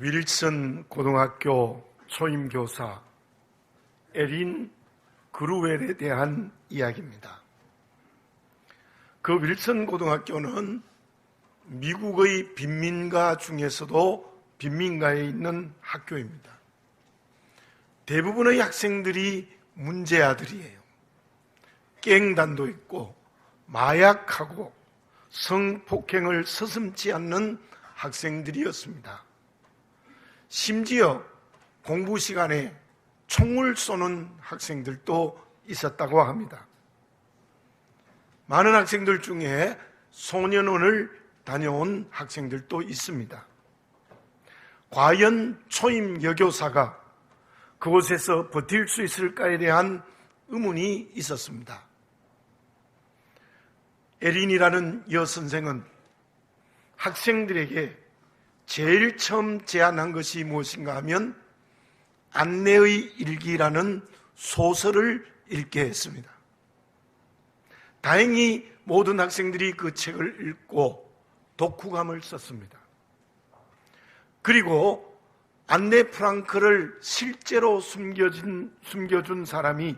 윌슨 고등학교 초임교사 에린 그루웰에 대한 이야기입니다. 그 윌슨 고등학교는 미국의 빈민가 중에서도 빈민가에 있는 학교입니다. 대부분의 학생들이 문제아들이에요. 갱단도 있고 마약하고 성폭행을 서슴지 않는 학생들이었습니다. 심지어 공부 시간에 총을 쏘는 학생들도 있었다고 합니다. 많은 학생들 중에 소년원을 다녀온 학생들도 있습니다. 과연 초임 여교사가 그곳에서 버틸 수 있을까에 대한 의문이 있었습니다. 에린이라는 여선생은 학생들에게 제일 처음 제안한 것이 무엇인가 하면 안내의 일기라는 소설을 읽게 했습니다. 다행히 모든 학생들이 그 책을 읽고 독후감을 썼습니다. 그리고 안네 프랑크를 실제로 숨겨준 사람이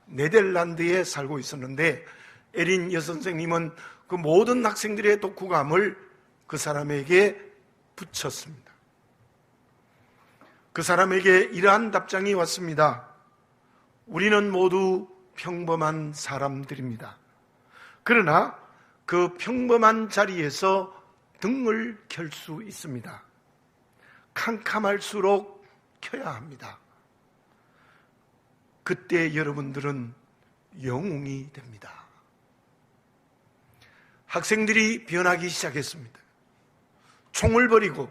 네덜란드에 살고 있었는데 에린 여선생님은 그 모든 학생들의 독후감을 그 사람에게 붙였습니다. 그 사람에게 이러한 답장이 왔습니다. 우리는 모두 평범한 사람들입니다. 그러나 그 평범한 자리에서 등을 켤 수 있습니다. 캄캄할수록 켜야 합니다. 그때 여러분들은 영웅이 됩니다. 학생들이 변하기 시작했습니다. 총을 버리고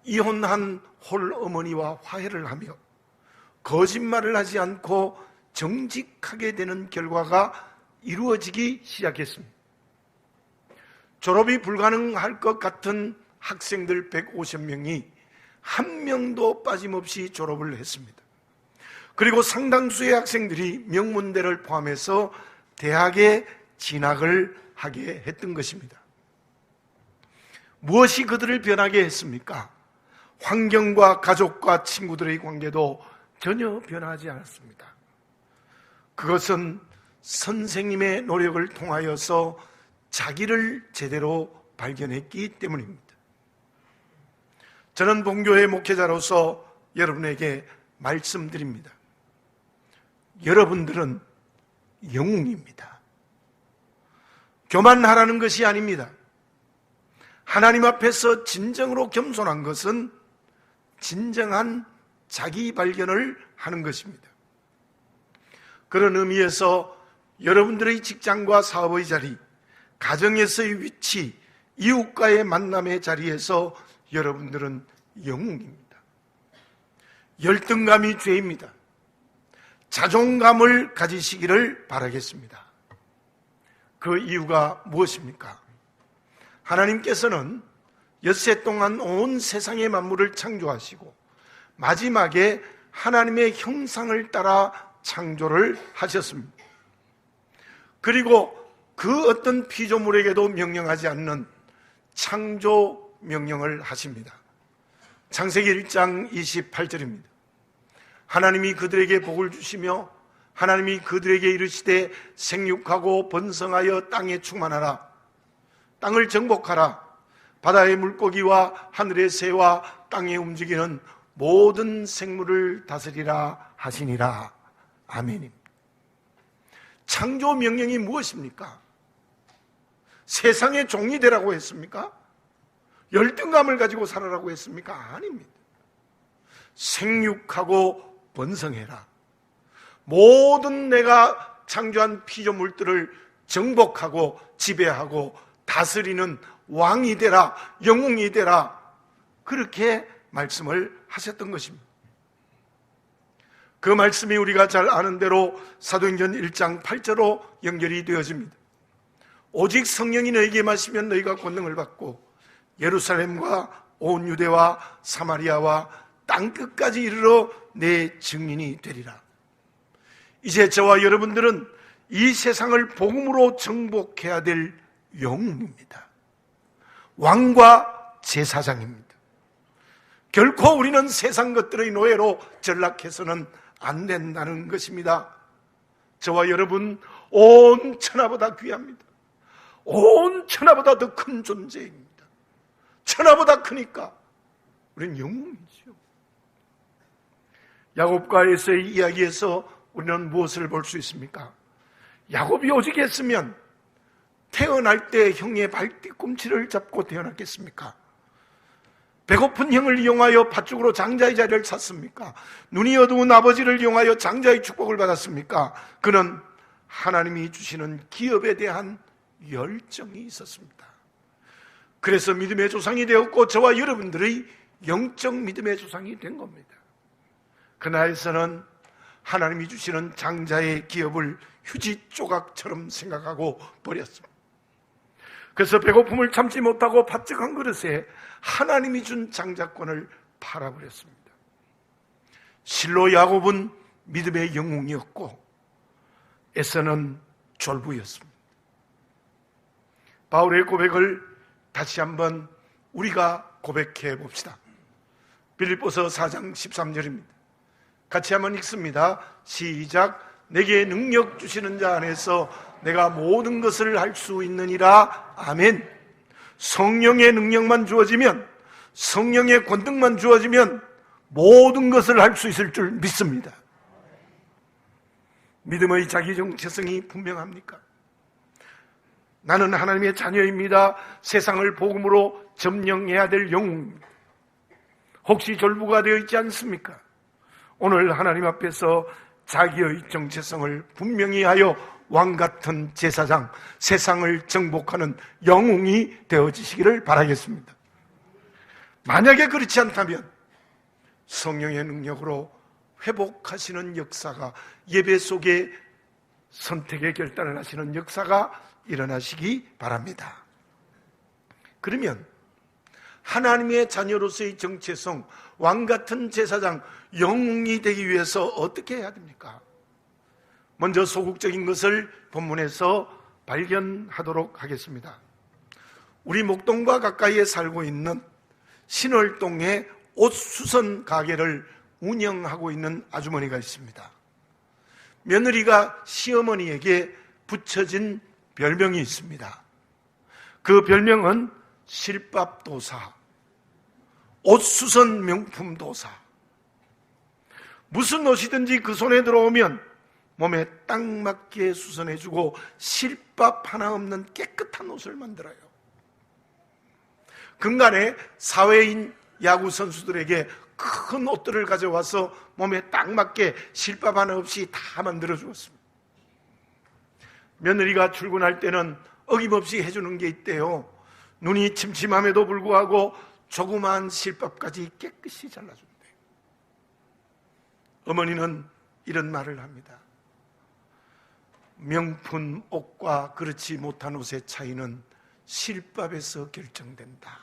이혼한 홀어머니와 화해를 하며 거짓말을 하지 않고 정직하게 되는 결과가 이루어지기 시작했습니다. 졸업이 불가능할 것 같은 학생들 150명이 한 명도 빠짐없이 졸업을 했습니다. 그리고 상당수의 학생들이 명문대를 포함해서 대학에 진학을 하게 했던 것입니다. 무엇이 그들을 변하게 했습니까? 환경과 가족과 친구들의 관계도 전혀 변하지 않았습니다. 그것은 선생님의 노력을 통하여서 자기를 제대로 발견했기 때문입니다. 저는 본교회 목회자로서 여러분에게 말씀드립니다. 여러분들은 영웅입니다. 교만하라는 것이 아닙니다. 하나님 앞에서 진정으로 겸손한 것은 진정한 자기 발견을 하는 것입니다. 그런 의미에서 여러분들의 직장과 사업의 자리, 가정에서의 위치, 이웃과의 만남의 자리에서 여러분들은 영웅입니다. 열등감이 죄입니다. 자존감을 가지시기를 바라겠습니다. 그 이유가 무엇입니까? 하나님께서는 엿새 동안 온 세상의 만물을 창조하시고 마지막에 하나님의 형상을 따라 창조를 하셨습니다. 그리고 그 어떤 피조물에게도 명령하지 않는 창조 명령을 하십니다. 창세기 1장 28절입니다. 하나님이 그들에게 복을 주시며 하나님이 그들에게 이르시되 생육하고 번성하여 땅에 충만하라. 땅을 정복하라. 바다의 물고기와 하늘의 새와 땅에 움직이는 모든 생물을 다스리라 하시니라. 아멘입니다. 창조 명령이 무엇입니까? 세상의 종이 되라고 했습니까? 열등감을 가지고 살아라고 했습니까? 아닙니다. 생육하고 번성해라. 모든 내가 창조한 피조물들을 정복하고 지배하고 다스리는 왕이 되라, 영웅이 되라, 그렇게 말씀을 하셨던 것입니다. 그 말씀이 우리가 잘 아는 대로 사도행전 1장 8절로 연결이 되어집니다. 오직 성령이 너희에게 임하시면 너희가 권능을 받고 예루살렘과 온 유대와 사마리아와 땅끝까지 이르러 내 증인이 되리라. 이제 저와 여러분들은 이 세상을 복음으로 정복해야 될 영웅입니다. 왕과 제사장입니다. 결코 우리는 세상 것들의 노예로 전락해서는 안 된다는 것입니다. 저와 여러분 온 천하보다 귀합니다. 온 천하보다 더 큰 존재입니다. 천하보다 크니까 우리는 영웅이죠. 야곱과 에서의 이야기에서 우리는 무엇을 볼 수 있습니까? 야곱이 오직 했으면 태어날 때 형의 발뒤꿈치를 잡고 태어났겠습니까? 배고픈 형을 이용하여 밭죽으로 장자의 자리를 찼습니까? 눈이 어두운 아버지를 이용하여 장자의 축복을 받았습니까? 그는 하나님이 주시는 기업에 대한 열정이 있었습니다. 그래서 믿음의 조상이 되었고 저와 여러분들의 영적 믿음의 조상이 된 겁니다. 그날에서는 하나님이 주시는 장자의 기업을 휴지 조각처럼 생각하고 버렸습니다. 그래서 배고픔을 참지 못하고 밭죽 한 그릇에 하나님이 준 장자권을 팔아버렸습니다. 실로 야곱은 믿음의 영웅이었고 에서는 졸부였습니다. 바울의 고백을 다시 한번 우리가 고백해 봅시다. 빌립보서 4장 13절입니다. 같이 한번 읽습니다. 시작. 내게 능력 주시는 자 안에서 내가 모든 것을 할 수 있느니라. 아멘. 성령의 능력만 주어지면, 성령의 권능만 주어지면 모든 것을 할 수 있을 줄 믿습니다. 믿음의 자기 정체성이 분명합니까? 나는 하나님의 자녀입니다. 세상을 복음으로 점령해야 될 영웅입니다. 혹시 졸부가 되어 있지 않습니까? 오늘 하나님 앞에서 자기의 정체성을 분명히 하여 왕같은 제사장, 세상을 정복하는 영웅이 되어지시기를 바라겠습니다. 만약에 그렇지 않다면 성령의 능력으로 회복하시는 역사가, 예배 속에 선택의 결단을 하시는 역사가 일어나시기 바랍니다. 그러면 하나님의 자녀로서의 정체성, 왕같은 제사장, 영웅이 되기 위해서 어떻게 해야 됩니까? 먼저 소극적인 것을 본문에서 발견하도록 하겠습니다. 우리 목동과 가까이에 살고 있는 신월동에 옷수선 가게를 운영하고 있는 아주머니가 있습니다. 며느리가 시어머니에게 붙여진 별명이 있습니다. 그 별명은 실밥도사, 옷수선 명품도사. 무슨 옷이든지 그 손에 들어오면 몸에 딱 맞게 수선해주고 실밥 하나 없는 깨끗한 옷을 만들어요. 근간에 사회인 야구 선수들에게 큰 옷들을 가져와서 몸에 딱 맞게 실밥 하나 없이 다 만들어 주었습니다. 며느리가 출근할 때는 어김없이 해주는 게 있대요. 눈이 침침함에도 불구하고 조그마한 실밥까지 깨끗이 잘라준대요. 어머니는 이런 말을 합니다. 명품 옷과 그렇지 못한 옷의 차이는 실밥에서 결정된다.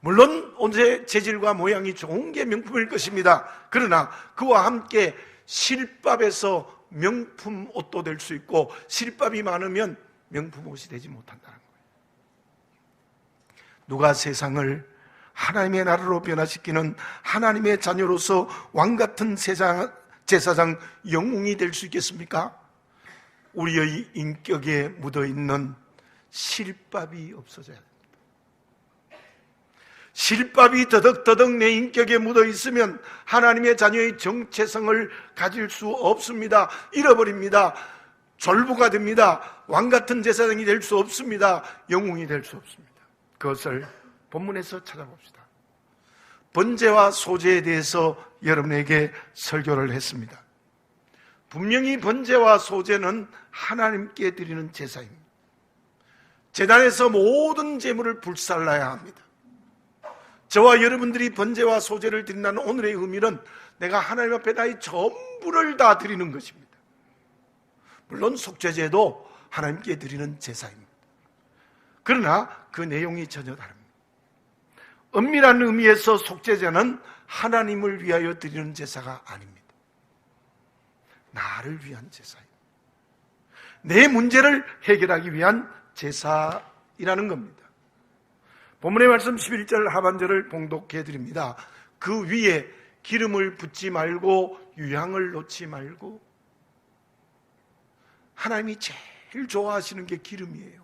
물론 옷의 재질과 모양이 좋은 게 명품일 것입니다. 그러나 그와 함께 실밥에서 명품 옷도 될 수 있고 실밥이 많으면 명품 옷이 되지 못한다는 거예요. 누가 세상을 하나님의 나라로 변화시키는 하나님의 자녀로서 왕같은 제사장 영웅이 될 수 있겠습니까? 우리의 인격에 묻어있는 실밥이 없어져야 됩니다. 실밥이 더덕더덕 내 인격에 묻어있으면 하나님의 자녀의 정체성을 가질 수 없습니다. 잃어버립니다. 졸부가 됩니다. 왕같은 제사장이 될 수 없습니다. 영웅이 될 수 없습니다. 그것을 본문에서 찾아봅시다. 번제와 소제에 대해서 여러분에게 설교를 했습니다. 분명히 번제와 소제는 하나님께 드리는 제사입니다. 제단에서 모든 제물을 불살라야 합니다. 저와 여러분들이 번제와 소제를 드린다는 오늘의 의미는 내가 하나님 앞에 나의 전부를 다 드리는 것입니다. 물론 속죄제도 하나님께 드리는 제사입니다. 그러나 그 내용이 전혀 다릅니다. 엄밀한 의미에서 속죄제는 하나님을 위하여 드리는 제사가 아닙니다. 나를 위한 제사입니다. 내 문제를 해결하기 위한 제사이라는 겁니다. 본문의 말씀 11절 하반절을 봉독해 드립니다. 그 위에 기름을 붓지 말고 유향을 놓지 말고. 하나님이 제일 좋아하시는 게 기름이에요.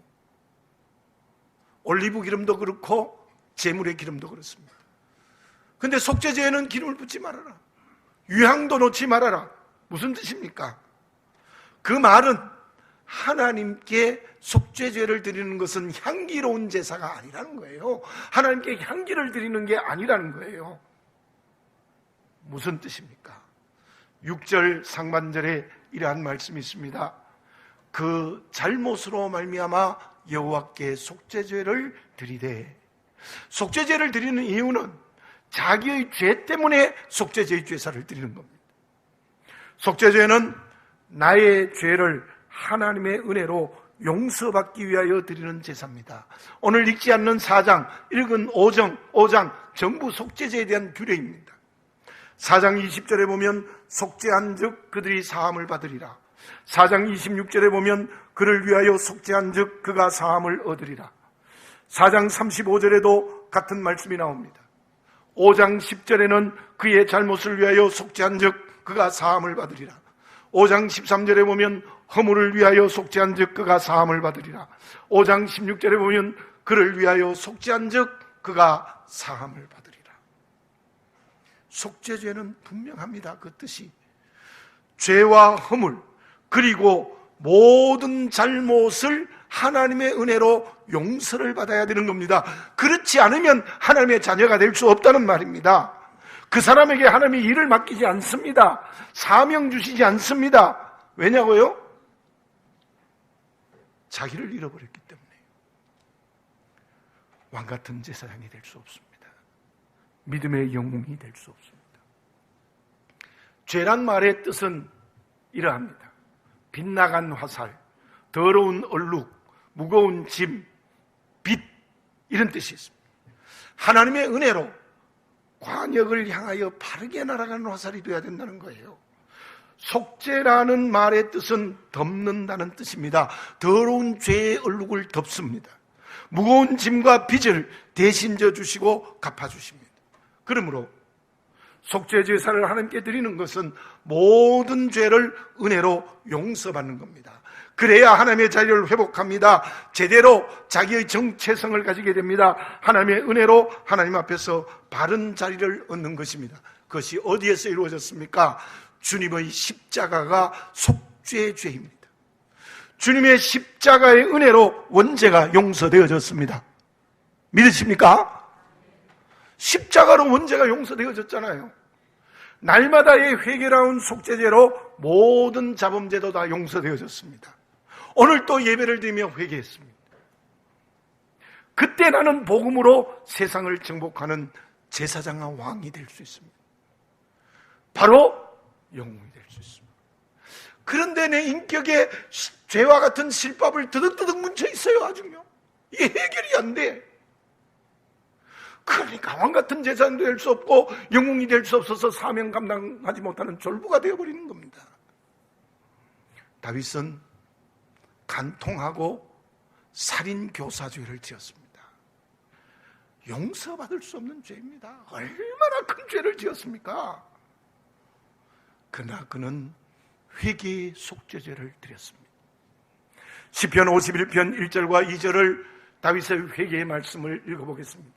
올리브 기름도 그렇고 제물의 기름도 그렇습니다. 근데 속죄제에는 기름을 붓지 말아라, 유향도 놓지 말아라. 무슨 뜻입니까? 그 말은 하나님께 속죄제를 드리는 것은 향기로운 제사가 아니라는 거예요. 하나님께 향기를 드리는 게 아니라는 거예요. 무슨 뜻입니까? 6절 상반절에 이러한 말씀이 있습니다. 그 잘못으로 말미암아 여호와께 속죄제를 드리되. 속죄제를 드리는 이유는 자기의 죄 때문에 속죄제의 제사를 드리는 겁니다. 속죄제는 나의 죄를 하나님의 은혜로 용서받기 위하여 드리는 제사입니다. 오늘 읽지 않는 4장, 읽은 5장 전부 속죄제에 대한 규례입니다. 4장 20절에 보면 속죄한 즉 그들이 사함을 받으리라. 4장 26절에 보면 그를 위하여 속죄한 즉 그가 사함을 얻으리라. 4장 35절에도 같은 말씀이 나옵니다. 5장 10절에는 그의 잘못을 위하여 속죄한 즉 그가 사함을 받으리라. 5장 13절에 보면 허물을 위하여 속죄한 즉 그가 사함을 받으리라. 5장 16절에 보면 그를 위하여 속죄한 즉 그가 사함을 받으리라. 속죄죄는 분명합니다. 그 뜻이 죄와 허물 그리고 모든 잘못을 하나님의 은혜로 용서를 받아야 되는 겁니다. 그렇지 않으면 하나님의 자녀가 될 수 없다는 말입니다. 그 사람에게 하나님이 일을 맡기지 않습니다. 사명 주시지 않습니다. 왜냐고요? 자기를 잃어버렸기 때문에 왕같은 제사장이 될 수 없습니다. 믿음의 영웅이 될 수 없습니다. 죄란 말의 뜻은 이러합니다. 빗나간 화살, 더러운 얼룩, 무거운 짐, 빛, 이런 뜻이 있습니다. 하나님의 은혜로 관역을 향하여 바르게 날아가는 화살이 되어야 된다는 거예요. 속죄라는 말의 뜻은 덮는다는 뜻입니다. 더러운 죄의 얼룩을 덮습니다. 무거운 짐과 빚을 대신 져주시고 갚아주십니다. 그러므로 속죄 제사를 하나님께 드리는 것은 모든 죄를 은혜로 용서받는 겁니다. 그래야 하나님의 자리를 회복합니다. 제대로 자기의 정체성을 가지게 됩니다. 하나님의 은혜로 하나님 앞에서 바른 자리를 얻는 것입니다. 그것이 어디에서 이루어졌습니까? 주님의 십자가가 속죄죄입니다. 주님의 십자가의 은혜로 원죄가 용서되어졌습니다. 믿으십니까? 십자가로 원죄가 용서되어졌잖아요. 날마다의 회개라운 속죄제로 모든 자범죄도 다 용서되어졌습니다. 오늘 또 예배를 드리며 회개했습니다. 그때 나는 복음으로 세상을 정복하는 제사장과 왕이 될 수 있습니다. 바로 영웅이 될 수 있습니다. 그런데 내 인격에 죄와 같은 실밥을 드득드득 뭉쳐 있어요. 아직요. 이게 해결이 안 돼. 그러니까 왕같은 제사장도 될 수 없고 영웅이 될 수 없어서 사명 감당하지 못하는 졸부가 되어버리는 겁니다. 다윗은 간통하고 살인교사죄를 지었습니다. 용서받을 수 없는 죄입니다. 얼마나 큰 죄를 지었습니까? 그러나 그는 회개의 속죄죄를 드렸습니다. 시편 51편 1절과 2절을 다윗의 회개의 말씀을 읽어보겠습니다.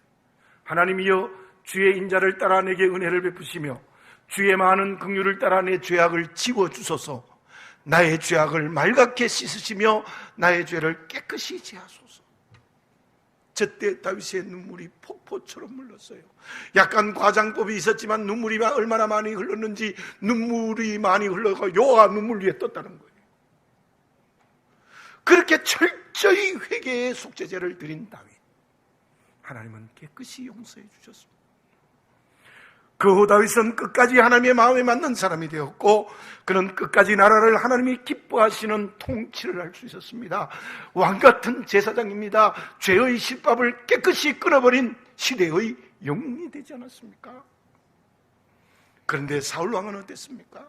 하나님이여 주의 인자를 따라 내게 은혜를 베푸시며 주의 많은 긍휼을 따라 내 죄악을 지워주소서. 나의 죄악을 맑게 씻으시며 나의 죄를 깨끗이 지하소서. 저때 다윗의 눈물이 폭포처럼 흘렀어요. 약간 과장법이 있었지만 눈물이 얼마나 많이 흘렀는지 눈물이 많이 흘러가 요가 눈물 위에 떴다는 거예요. 그렇게 철저히 회개의 속죄제를 드린 다윗, 하나님은 깨끗이 용서해 주셨습니다. 그 후 다윗은 끝까지 하나님의 마음에 맞는 사람이 되었고 그는 끝까지 나라를 하나님이 기뻐하시는 통치를 할 수 있었습니다. 왕같은 제사장입니다. 죄의 실밥을 깨끗이 끊어버린 시대의 영웅이 되지 않았습니까? 그런데 사울왕은 어땠습니까?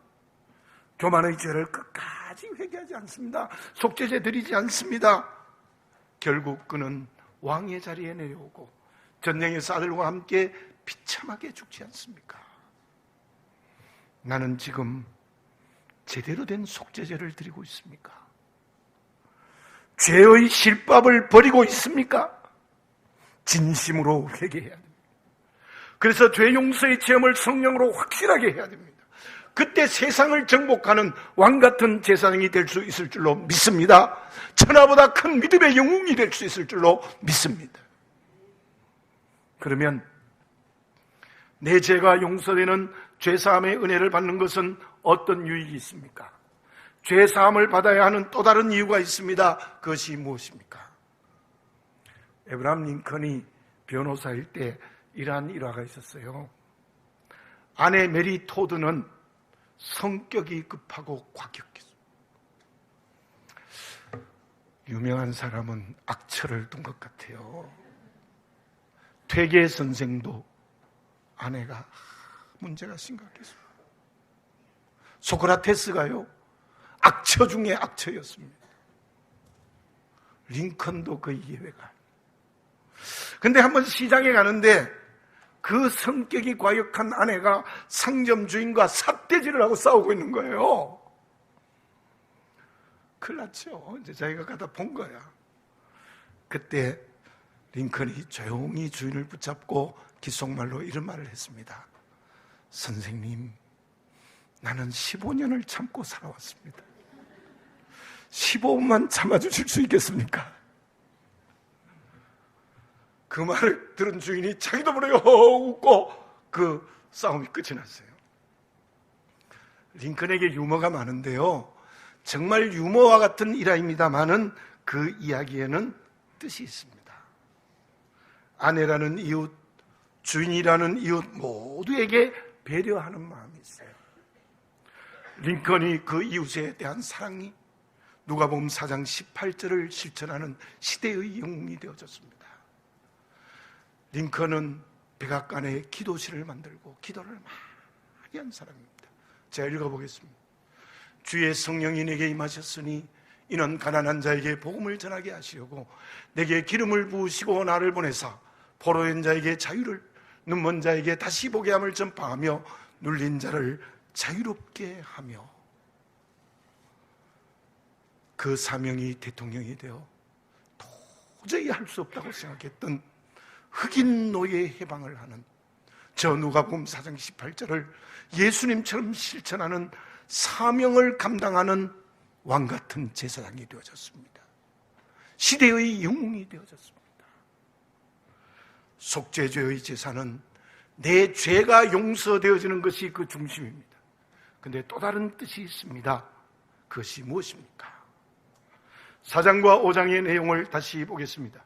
교만의 죄를 끝까지 회개하지 않습니다. 속죄제 드리지 않습니다. 결국 그는 왕의 자리에 내려오고 전쟁에서 아들과 함께 비참하게 죽지 않습니까? 나는 지금 제대로 된 속죄제를 드리고 있습니까? 죄의 실밥을 버리고 있습니까? 진심으로 회개해야 됩니다. 그래서 죄 용서의 체험을 성령으로 확실하게 해야 됩니다. 그때 세상을 정복하는 왕같은 제사장이 될 수 있을 줄로 믿습니다. 천하보다 큰 믿음의 영웅이 될 수 있을 줄로 믿습니다. 그러면 내 죄가 용서되는 죄사함의 은혜를 받는 것은 어떤 유익이 있습니까? 죄사함을 받아야 하는 또 다른 이유가 있습니다. 그것이 무엇입니까? 에브라함 링컨이 변호사일 때 이러한 일화가 있었어요. 아내 메리 토드는 성격이 급하고 과격했어요. 유명한 사람은 악처를 둔 것 같아요. 퇴계 선생도 아내가 문제가 심각했어요. 소크라테스가요, 악처 중에 악처였습니다. 링컨도 그 예외가. 근데 한번 시장에 가는데 그 성격이 과격한 아내가 상점 주인과 삿대질을 하고 싸우고 있는 거예요. 큰일 났죠. 이제 자기가 가다 본 거야. 그때 링컨이 조용히 주인을 붙잡고 귓속말로 이런 말을 했습니다. 선생님, 나는 15년을 참고 살아왔습니다. 15분만 참아주실 수 있겠습니까? 그 말을 들은 주인이 자기도 모르게 웃고 그 싸움이 끝이 났어요. 링컨에게 유머가 많은데요, 정말 유머와 같은 일화입니다만은 그 이야기에는 뜻이 있습니다. 아내라는 이웃, 주인이라는 이웃 모두에게 배려하는 마음이 있어요. 링컨이 그 이웃에 대한 사랑이 누가복음 4장 18절을 실천하는 시대의 영웅이 되어졌습니다. 링컨은 백악관에 기도실을 만들고 기도를 많이 한 사람입니다. 제가 읽어보겠습니다. 주의 성령이 내게 임하셨으니 이는 가난한 자에게 복음을 전하게 하시려고 내게 기름을 부으시고 나를 보내사 포로된 자에게 자유를, 눈먼 자에게 다시 보게 함을 전파하며 눌린 자를 자유롭게 하며. 그 사명이 대통령이 되어 도저히 할 수 없다고 생각했던 흑인 노예 해방을 하는 저 누가복음 4장 18절을 예수님처럼 실천하는 사명을 감당하는 왕같은 제사장이 되어졌습니다. 시대의 영웅이 되어졌습니다. 속죄죄의 제사는 내 죄가 용서되어지는 것이 그 중심입니다. 그런데 또 다른 뜻이 있습니다. 그것이 무엇입니까? 4장과 5장의 내용을 다시 보겠습니다.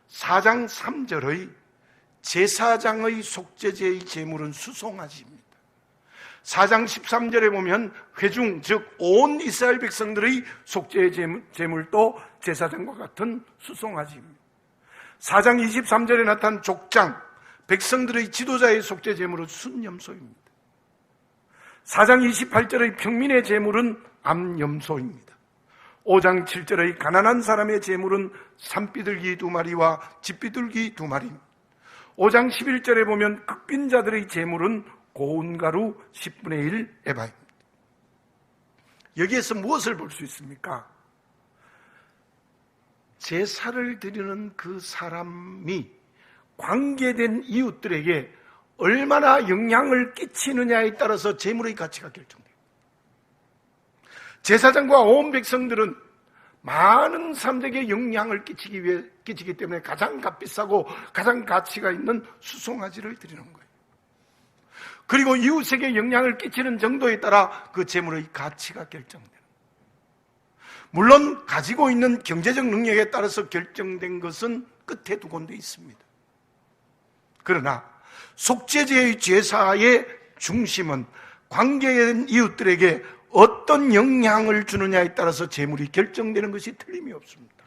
4장 3절의 제사장의 속죄제의 제물은 수송아지입니다. 4장 13절에 보면 회중, 즉 온 이스라엘 백성들의 속죄 제물도 제사장과 같은 수송아지입니다. 4장 23절에 나타난 족장, 백성들의 지도자의 속죄 제물은 순염소입니다. 4장 28절의 평민의 제물은 암염소입니다. 5장 7절의 가난한 사람의 제물은 산비둘기 2마리와 집비둘기 2마리입니다. 5장 11절에 보면 극빈자들의 제물은 고운 가루 10분의 1 에바입니다. 여기에서 무엇을 볼 수 있습니까? 제사를 드리는 그 사람이 관계된 이웃들에게 얼마나 영향을 끼치느냐에 따라서 제물의 가치가 결정됩니다. 제사장과 온 백성들은 많은 사람들에게 영향을 끼치기 때문에 가장 값비싸고 가장 가치가 있는 수송아지를 드리는 거예요. 그리고 이웃에게 영향을 끼치는 정도에 따라 그 제물의 가치가 결정되는 거예요. 물론 가지고 있는 경제적 능력에 따라서 결정된 것은 끝에 두 군데 있습니다. 그러나 속죄제의 제사의 중심은 관계된 이웃들에게 어떤 영향을 주느냐에 따라서 제물이 결정되는 것이 틀림이 없습니다.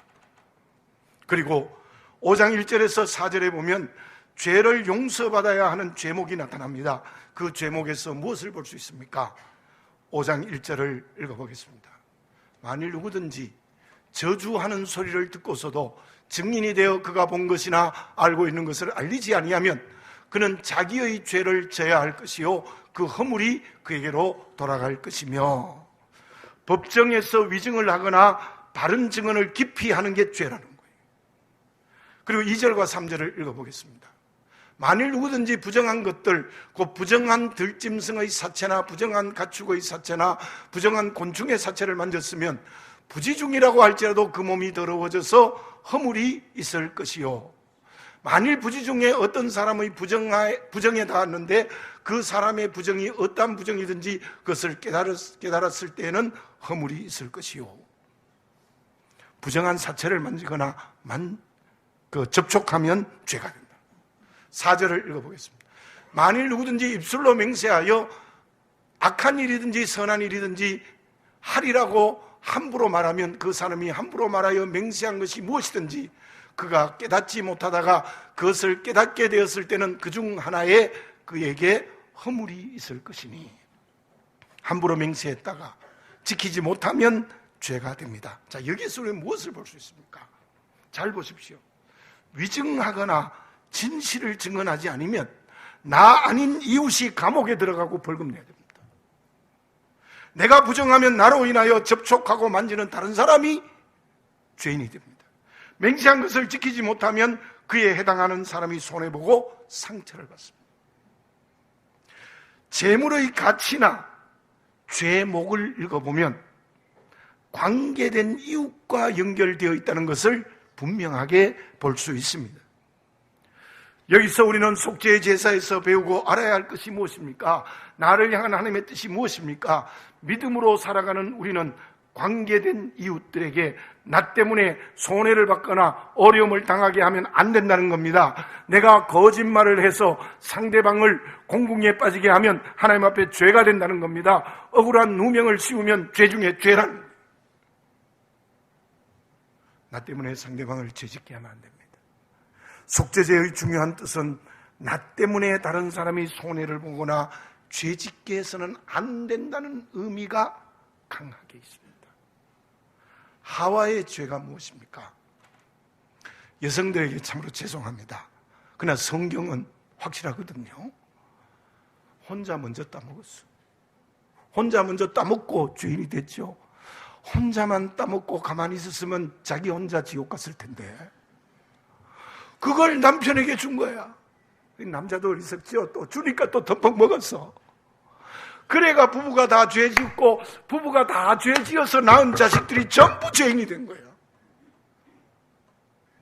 그리고 5장 1절에서 4절에 보면 죄를 용서받아야 하는 죄목이 나타납니다. 그 죄목에서 무엇을 볼 수 있습니까? 5장 1절을 읽어보겠습니다. 만일 누구든지 저주하는 소리를 듣고서도 증인이 되어 그가 본 것이나 알고 있는 것을 알리지 아니하면 그는 자기의 죄를 져야 할 것이요 그 허물이 그에게로 돌아갈 것이며, 법정에서 위증을 하거나 바른 증언을 기피 하는 게 죄라는 거예요. 그리고 2절과 3절을 읽어보겠습니다. 만일 누구든지 부정한 것들, 곧 부정한 들짐승의 사체나 부정한 가축의 사체나 부정한 곤충의 사체를 만졌으면 부지중이라고 할지라도 그 몸이 더러워져서 허물이 있을 것이요, 만일 부지 중에 어떤 사람의 부정에 닿았는데 그 사람의 부정이 어떠한 부정이든지 그것을 깨달았을 때에는 허물이 있을 것이요, 부정한 사체를 만지거나 접촉하면 죄가 된다. 4절을 읽어보겠습니다. 만일 누구든지 입술로 맹세하여 악한 일이든지 선한 일이든지 하리라고 함부로 말하면 그 사람이 함부로 말하여 맹세한 것이 무엇이든지 그가 깨닫지 못하다가 그것을 깨닫게 되었을 때는 그 중 하나에 그에게 허물이 있을 것이니, 함부로 맹세했다가 지키지 못하면 죄가 됩니다. 자, 여기서 우리는 무엇을 볼 수 있습니까? 잘 보십시오. 위증하거나 진실을 증언하지 않으면 나 아닌 이웃이 감옥에 들어가고 벌금 내야 됩니다. 내가 부정하면 나로 인하여 접촉하고 만지는 다른 사람이 죄인이 됩니다. 맹세한 것을 지키지 못하면 그에 해당하는 사람이 손해보고 상처를 받습니다. 재물의 가치나 죄목을 읽어보면 관계된 이웃과 연결되어 있다는 것을 분명하게 볼 수 있습니다. 여기서 우리는 속죄의 제사에서 배우고 알아야 할 것이 무엇입니까? 나를 향한 하나님의 뜻이 무엇입니까? 믿음으로 살아가는 우리는 관계된 이웃들에게 나 때문에 손해를 받거나 어려움을 당하게 하면 안 된다는 겁니다. 내가 거짓말을 해서 상대방을 공궁에 빠지게 하면 하나님 앞에 죄가 된다는 겁니다. 억울한 누명을 씌우면 죄 중에 죄라는 겁니다. 나 때문에 상대방을 죄짓게 하면 안 됩니다. 속죄제의 중요한 뜻은 나 때문에 다른 사람이 손해를 보거나 죄짓게 해서는 안 된다는 의미가 강하게 있습니다. 하와의 죄가 무엇입니까? 여성들에게 참으로 죄송합니다. 그러나 성경은 확실하거든요. 혼자 먼저 따먹었어. 혼자 먼저 따먹고 죄인이 됐죠. 혼자만 따먹고 가만히 있었으면 자기 혼자 지옥 갔을 텐데 그걸 남편에게 준 거야. 남자도 어리석죠. 또 주니까 또 덤벅 먹었어. 그래가 부부가 다 죄 짓고 부부가 다 죄 지어서 낳은 자식들이 전부 죄인이 된 거예요.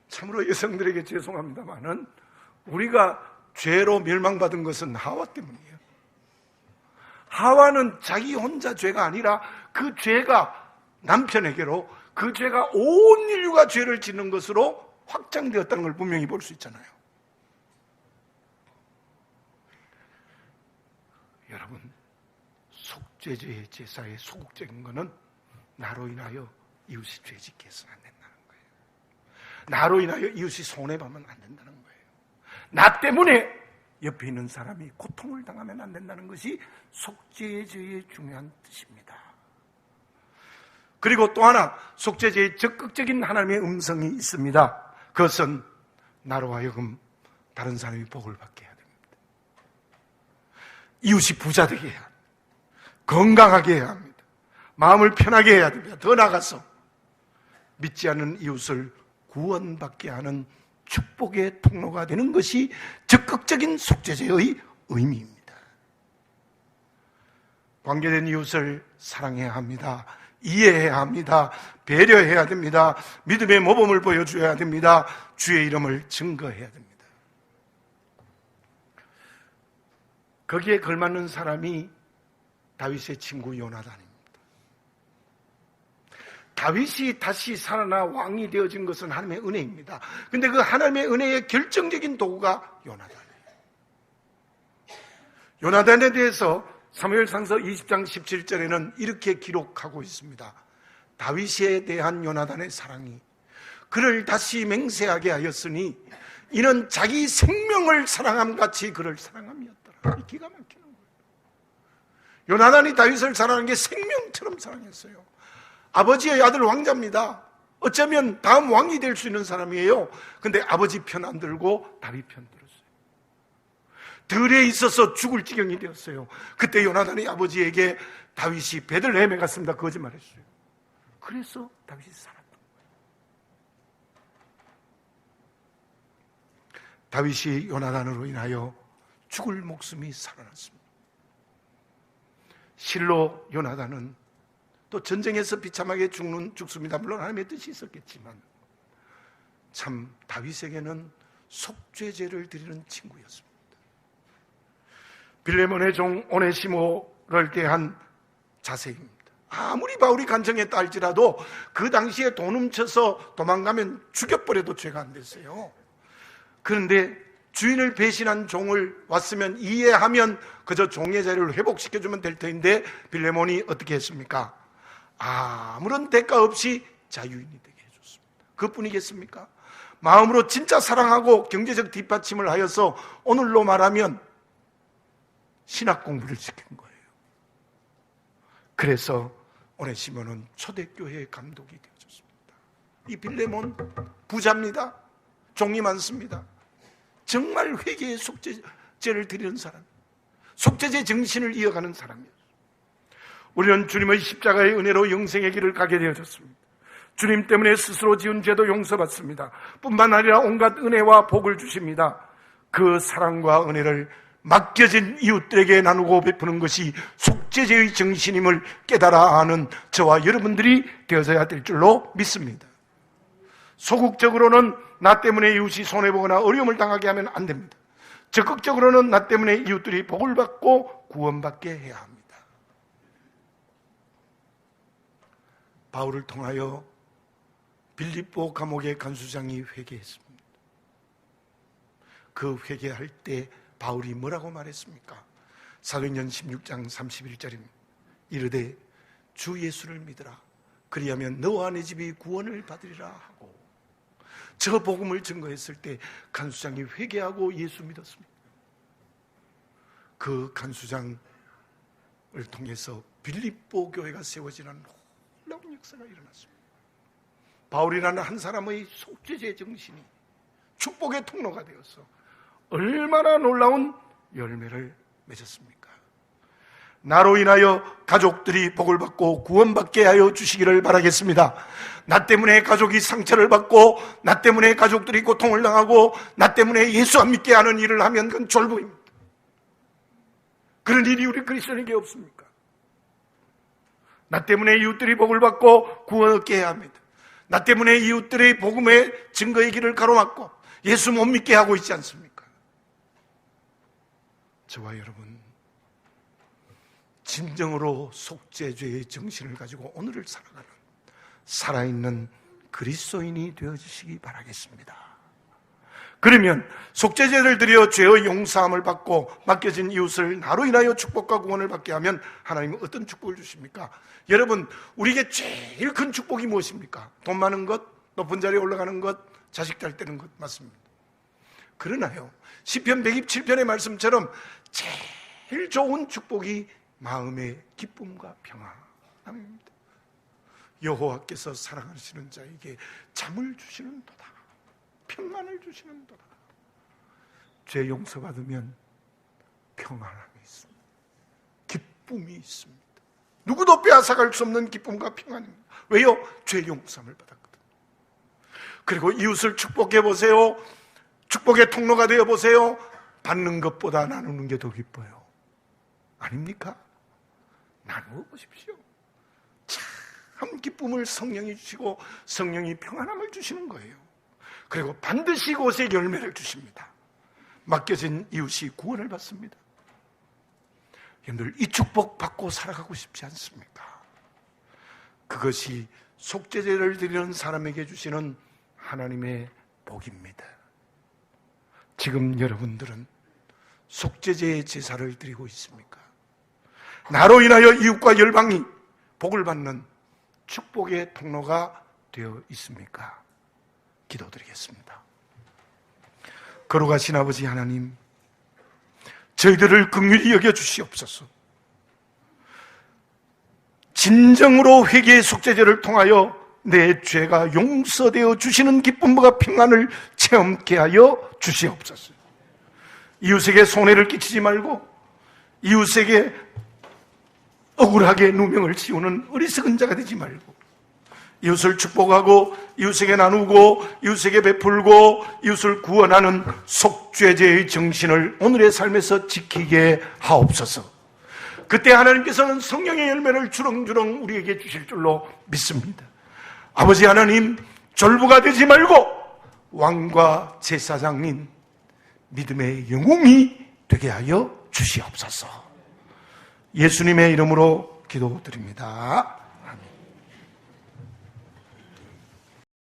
참으로 여성들에게 죄송합니다만은 우리가 죄로 멸망받은 것은 하와 때문이에요. 하와는 자기 혼자 죄가 아니라 그 죄가 남편에게로, 그 죄가 온 인류가 죄를 짓는 것으로 확장되었다는 걸 분명히 볼 수 있잖아요. 여러분, 속죄제의 제사의 소극적인 것은 나로 인하여 이웃이 죄짓게 해서는 안 된다는 거예요. 나로 인하여 이웃이 손해보면 안 된다는 거예요. 나 때문에 옆에 있는 사람이 고통을 당하면 안 된다는 것이 속죄제의 중요한 뜻입니다. 그리고 또 하나, 속죄제의 적극적인 하나님의 음성이 있습니다. 그것은 나로 하여금 다른 사람이 복을 받게 해야 됩니다. 이웃이 부자 되게 해야 합니다. 건강하게 해야 합니다. 마음을 편하게 해야 됩니다. 더 나아가서 믿지 않는 이웃을 구원받게 하는 축복의 통로가 되는 것이 적극적인 속죄제의 의미입니다. 관계된 이웃을 사랑해야 합니다. 이해해야 합니다. 배려해야 됩니다. 믿음의 모범을 보여줘야 됩니다. 주의 이름을 증거해야 됩니다. 거기에 걸맞는 사람이 다윗의 친구 요나단입니다. 다윗이 다시 살아나 왕이 되어진 것은 하나님의 은혜입니다. 그런데 그 하나님의 은혜의 결정적인 도구가 요나단이에요. 요나단에 대해서 사무엘상서 20장 17절에는 이렇게 기록하고 있습니다. 다윗에 대한 요나단의 사랑이 그를 다시 맹세하게 하였으니 이는 자기 생명을 사랑함같이 그를 사랑함이었더라. 기가 막히는 거예요. 요나단이 다윗을 사랑한 게 생명처럼 사랑했어요. 아버지의 아들 왕자입니다. 어쩌면 다음 왕이 될 수 있는 사람이에요. 근데 아버지 편 안 들고 다윗 편 들었어요. 들에 있어서 죽을 지경이 되었어요. 그때 요나단이 아버지에게 다윗이 베들레헴에 갔습니다, 거짓말했어요. 그래서 다윗이 살았던 거예요. 다윗이 요나단으로 인하여 죽을 목숨이 살아났습니다. 실로 요나단은 또 전쟁에서 비참하게 죽습니다. 물론 하나님의 뜻이 있었겠지만 참 다윗에게는 속죄제를 드리는 친구였습니다. 빌레몬의 종 오네시모를 대한 자세입니다. 아무리 바울이 간청했다 할지라도 그 당시에 돈 훔쳐서 도망가면 죽여버려도 죄가 안 됐어요. 그런데 주인을 배신한 종을 왔으면 이해하면 그저 종의 자리를 회복시켜주면 될 터인데 빌레몬이 어떻게 했습니까? 아무런 대가 없이 자유인이 되게 해줬습니다. 그뿐이겠습니까? 마음으로 진짜 사랑하고 경제적 뒷받침을 하여서 오늘로 말하면 신학 공부를 시킨 거예요. 그래서 오네시모는 초대교회 감독이 되어졌습니다. 이 빌레몬 부자입니다. 종이 많습니다. 정말 회개의 속죄제를 드리는 사람, 속죄제 정신을 이어가는 사람이었어요. 우리는 주님의 십자가의 은혜로 영생의 길을 가게 되어졌습니다. 주님 때문에 스스로 지은 죄도 용서받습니다. 뿐만 아니라 온갖 은혜와 복을 주십니다. 그 사랑과 은혜를 맡겨진 이웃들에게 나누고 베푸는 것이 속죄제의 정신임을 깨달아 아는 저와 여러분들이 되어져야 될 줄로 믿습니다. 소극적으로는 나 때문에 이웃이 손해보거나 어려움을 당하게 하면 안 됩니다. 적극적으로는 나 때문에 이웃들이 복을 받고 구원받게 해야 합니다. 바울을 통하여 빌립보 감옥의 간수장이 회개했습니다. 그 회개할 때 바울이 뭐라고 말했습니까? 사도행전 16장 31절입니다. 이르되 주 예수를 믿으라. 그리하면 너와 내 집이 구원을 받으리라 하고, 저 복음을 증거했을 때 간수장이 회개하고 예수 믿었습니다. 그 간수장을 통해서 빌립보 교회가 세워지는 놀라운 역사가 일어났습니다. 바울이라는 한 사람의 속죄제 정신이 축복의 통로가 되어서 얼마나 놀라운 열매를 맺었습니까? 나로 인하여 가족들이 복을 받고 구원받게 하여 주시기를 바라겠습니다. 나 때문에 가족이 상처를 받고, 나 때문에 가족들이 고통을 당하고, 나 때문에 예수 안 믿게 하는 일을 하면 그건 졸부입니다. 그런 일이 우리 그리스도인에게 없습니까? 나 때문에 이웃들이 복을 받고 구원 얻게 해야 합니다. 나 때문에 이웃들의 복음의 증거의 길을 가로막고 예수 못 믿게 하고 있지 않습니까? 저와 여러분, 진정으로 속죄죄의 정신을 가지고 오늘을 살아가는 살아있는 그리스도인이 되어주시기 바라겠습니다. 그러면 속죄제를 드려 죄의 용서함을 받고 맡겨진 이웃을 나로 인하여 축복과 구원을 받게 하면 하나님은 어떤 축복을 주십니까? 여러분, 우리에게 제일 큰 축복이 무엇입니까? 돈 많은 것, 높은 자리에 올라가는 것, 자식 잘 되는 것, 맞습니다. 그러나요, 시편 127편의 말씀처럼 제일 좋은 축복이 마음의 기쁨과 평안함입니다. 여호와께서 사랑하시는 자에게 잠을 주시는도다, 평안을 주시는도다. 죄 용서받으면 평안함이 있습니다. 기쁨이 있습니다. 누구도 빼앗아갈 수 없는 기쁨과 평안입니다. 왜요? 죄 용서함을 받았거든요. 그리고 이웃을 축복해 보세요. 축복의 통로가 되어 보세요. 받는 것보다 나누는 게 더 기뻐요. 아닙니까? 나누어 보십시오. 참 기쁨을 성령이 주시고 성령이 평안함을 주시는 거예요. 그리고 반드시 그것에 열매를 주십니다. 맡겨진 이웃이 구원을 받습니다. 여러분들, 이 축복 받고 살아가고 싶지 않습니까? 그것이 속죄제를 드리는 사람에게 주시는 하나님의 복입니다. 지금 여러분들은 속죄제의 제사를 드리고 있습니까? 나로 인하여 이웃과 열방이 복을 받는 축복의 통로가 되어 있습니까? 기도드리겠습니다. 거룩하신 아버지 하나님, 저희들을 긍휼히 여겨 주시옵소서. 진정으로 회개의 속죄제를 통하여 내 죄가 용서되어 주시는 기쁨과 평안을 체험케 하여 주시옵소서. 이웃에게 손해를 끼치지 말고 이웃에게 억울하게 누명을 씌우는 어리석은 자가 되지 말고 이웃을 축복하고 이웃에게 나누고 이웃에게 베풀고 이웃을 구원하는 속죄제의 정신을 오늘의 삶에서 지키게 하옵소서. 그때 하나님께서는 성령의 열매를 주렁주렁 우리에게 주실 줄로 믿습니다. 아버지 하나님, 졸부가 되지 말고 왕과 제사장님 믿음의 영웅이 되게 하여 주시옵소서. 예수님의 이름으로 기도드립니다.